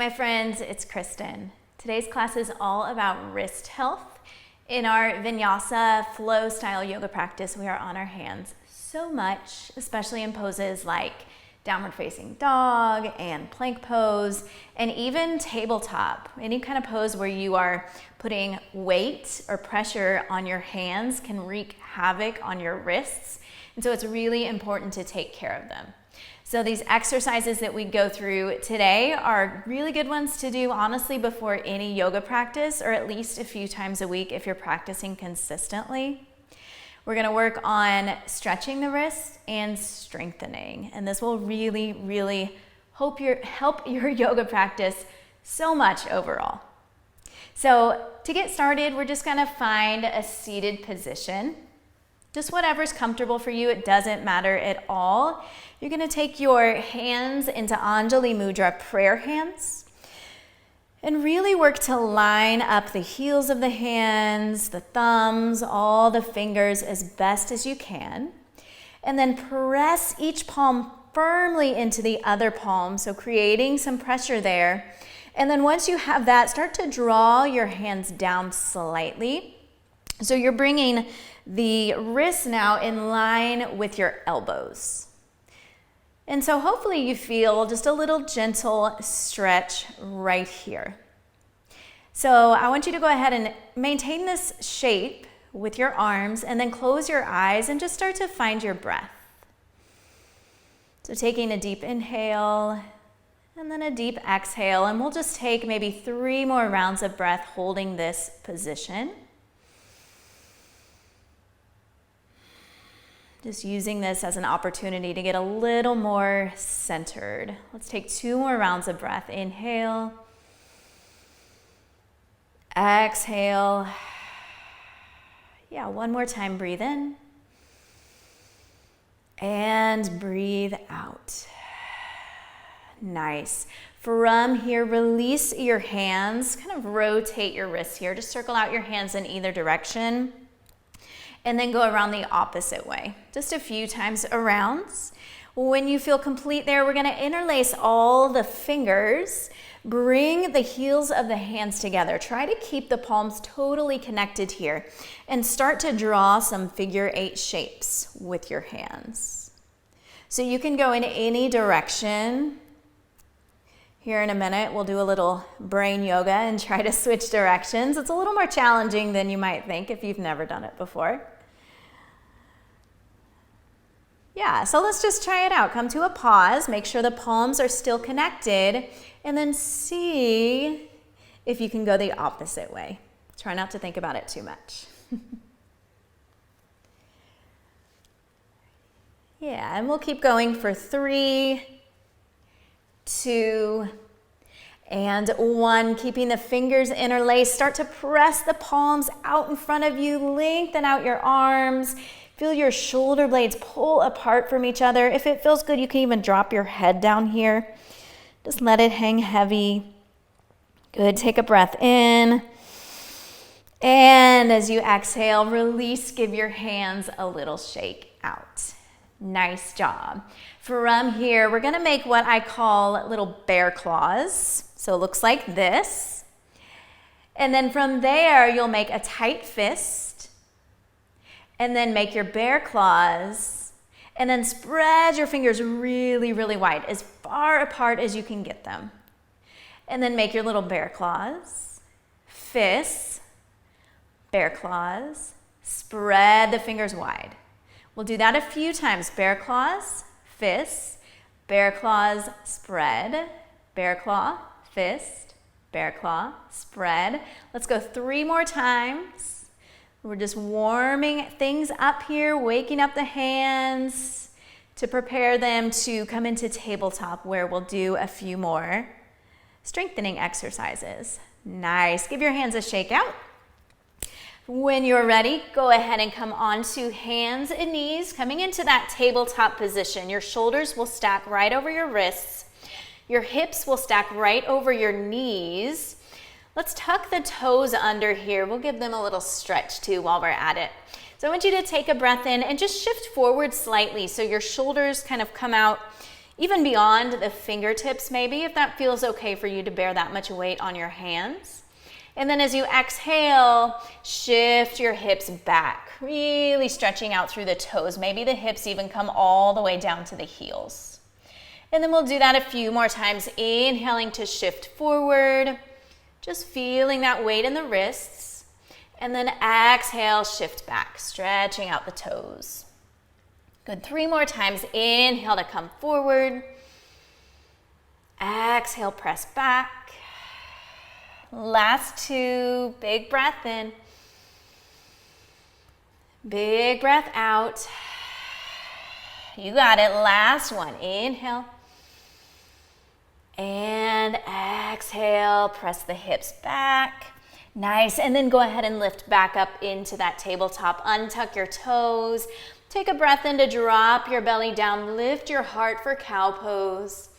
my friends, it's Kristen. Today's class is all about wrist health. In our Vinyasa flow style yoga practice, we are on our hands so much, especially in poses like downward facing dog and plank pose, and even tabletop. Any kind of pose where you are putting weight or pressure on your hands can wreak havoc on your wrists. And so it's really important to take care of them. So these exercises that we go through today are really good ones to do, honestly, before any yoga practice, or at least a few times a week if you're practicing consistently. We're gonna work on stretching the wrists and strengthening. And this will really help your yoga practice so much overall. So to get started, we're just gonna find a seated position. Just whatever's comfortable for you, it doesn't matter at all. You're gonna take your hands into Anjali Mudra, prayer hands, and really work to line up the heels of the hands, the thumbs, all the fingers as best as you can. And then press each palm firmly into the other palm, so creating some pressure there. And then once you have that, start to draw your hands down slightly. So you're bringing the wrists now in line with your elbows. And so hopefully you feel just a little gentle stretch right here. So I want you to go ahead and maintain this shape with your arms and then close your eyes and just start to find your breath. So taking a deep inhale and then a deep exhale, and we'll just take maybe 3 more rounds of breath holding this position. Just using this as an opportunity to get a little more centered. Let's take 2 more rounds of breath. Inhale. Exhale. Yeah, 1 more time. Breathe in. And breathe out. Nice. From here, release your hands. Kind of rotate your wrists here. Just circle out your hands in either direction. And then go around the opposite way, just a few times around. When you feel complete there, we're gonna interlace all the fingers, bring the heels of the hands together. Try to keep the palms totally connected here and start to draw some figure 8 shapes with your hands. So you can go in any direction. Here in a minute, we'll do a little brain yoga and try to switch directions. It's a little more challenging than you might think if you've never done it before. Yeah, so let's just try it out. Come to a pause, make sure the palms are still connected, and then see if you can go the opposite way. Try not to think about it too much. Yeah, and we'll keep going for 3, 2, and 1. Keeping the fingers interlaced. Start to press the palms out in front of you. Lengthen out your arms. Feel your shoulder blades pull apart from each other. If it feels good, you can even drop your head down here. Just let it hang heavy. Good. Take a breath in. And as you exhale, release. Give your hands a little shake out. Nice job. From here, we're gonna make what I call little bear claws. So it looks like this. And then from there, you'll make a tight fist. And then make your bear claws. And then spread your fingers really wide, as far apart as you can get them. And then make your little bear claws. Fists. Bear claws. Spread the fingers wide. We'll do that a few times. Bear claws, fists, bear claws, spread, bear claw, fist, bear claw, spread. Let's go 3 more times. We're just warming things up here, waking up the hands to prepare them to come into tabletop, where we'll do a few more strengthening exercises. Nice. Give your hands a shake out. When you're ready, go ahead and come onto hands and knees, coming into that tabletop position. Your shoulders will stack right over your wrists. Your hips will stack right over your knees. Let's tuck the toes under here. We'll give them a little stretch too while we're at it. So I want you to take a breath in and just shift forward slightly so your shoulders kind of come out even beyond the fingertips maybe, if that feels okay for you to bear that much weight on your hands. And then as you exhale, shift your hips back, really stretching out through the toes. Maybe the hips even come all the way down to the heels. And then we'll do that a few more times, inhaling to shift forward, just feeling that weight in the wrists. And then exhale, shift back, stretching out the toes. Good, 3 more times. Inhale to come forward. Exhale, press back. Last 2, big breath in. Big breath out. You got it. Last one. Inhale. And exhale, press the hips back. Nice. And then go ahead and lift back up into that tabletop. Untuck your toes. Take a breath in to drop your belly down. Lift your heart for cow pose.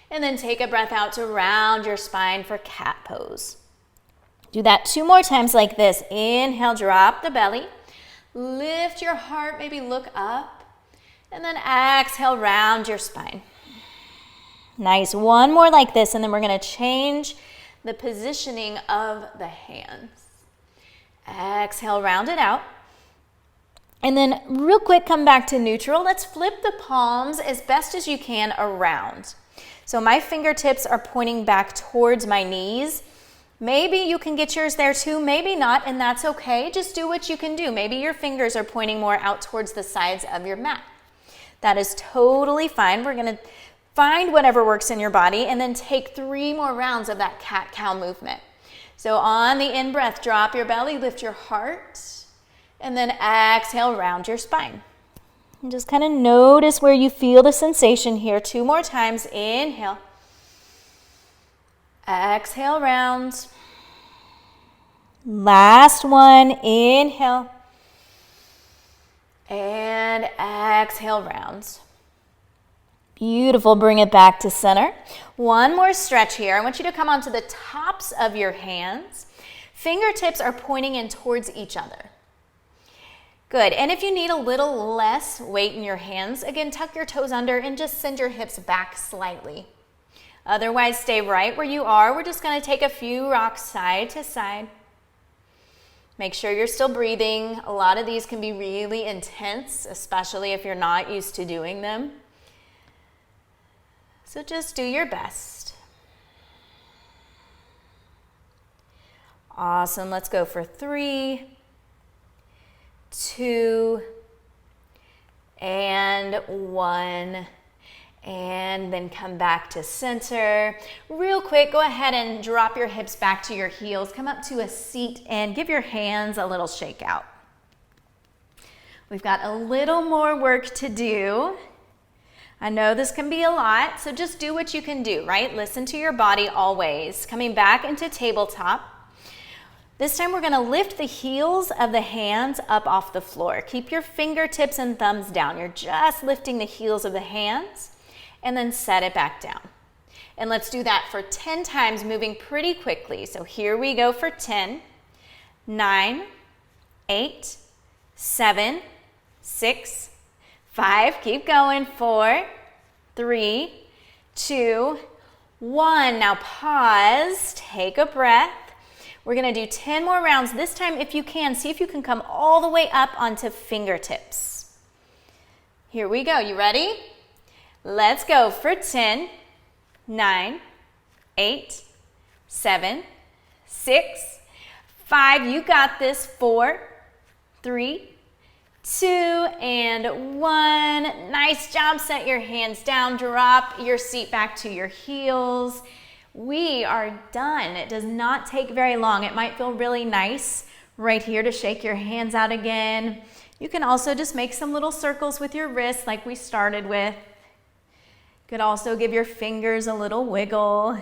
And then take a breath out to round your spine for cat pose. Do that 2 more times like this. Inhale, drop the belly. Lift your heart, maybe look up. And then exhale, round your spine. Nice. 1 more like this, and then we're going to change the positioning of the hands. Exhale, round it out. And then real quick, come back to neutral. Let's flip the palms as best as you can around. So my fingertips are pointing back towards my knees. Maybe you can get yours there too, maybe not, and that's okay. Just do what you can do. Maybe your fingers are pointing more out towards the sides of your mat. That is totally fine. We're going to find whatever works in your body and then take 3 more rounds of that cat-cow movement. So on the in-breath, drop your belly, lift your heart, and then exhale, round your spine. And just kind of notice where you feel the sensation here. 2 more times. Inhale. Exhale, round. Last one. Inhale. And exhale, round. Beautiful. Bring it back to center. 1 more stretch here. I want you to come onto the tops of your hands. Fingertips are pointing in towards each other. Good. And if you need a little less weight in your hands, again, tuck your toes under and just send your hips back slightly. Otherwise, stay right where you are. We're just going to take a few rocks side to side. Make sure you're still breathing. A lot of these can be really intense, especially if you're not used to doing them. So just do your best. Awesome. Let's go for 3, 2, and 1. And then come back to center. Real quick, go ahead and drop your hips back to your heels. Come up to a seat and give your hands a little shake out. We've got a little more work to do. I know this can be a lot, so just do what you can do, right? Listen to your body always. Coming back into tabletop. This time we're going to lift the heels of the hands up off the floor. Keep your fingertips and thumbs down. You're just lifting the heels of the hands. And then set it back down. And let's do that for 10 times, moving pretty quickly. So here we go for 10, 9, 8, 7, 6, 5, keep going, 4, 3, 2, 1. Now pause, take a breath. We're going to do 10 more rounds. This time, if you can, see if you can come all the way up onto fingertips. Here we go. You ready? Let's go for 10, 9, 8, 7, 6, 5. You got this. 4, 3, 2, and 1. Nice job. Set your hands down. Drop your seat back to your heels. We are done. It does not take very long. It might feel really nice right here to shake your hands out again. You can also just make some little circles with your wrists like we started with. Could also give your fingers a little wiggle.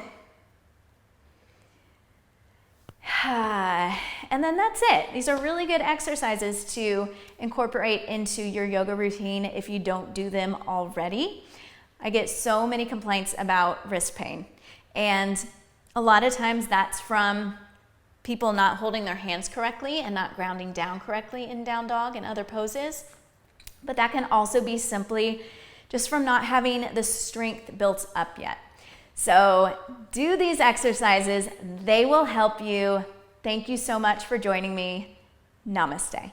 And then that's it. These are really good exercises to incorporate into your yoga routine if you don't do them already. I get so many complaints about wrist pain. And a lot of times that's from people not holding their hands correctly and not grounding down correctly in down dog and other poses. But that can also be simply just from not having the strength built up yet. So do these exercises. They will help you. Thank you so much for joining me. Namaste.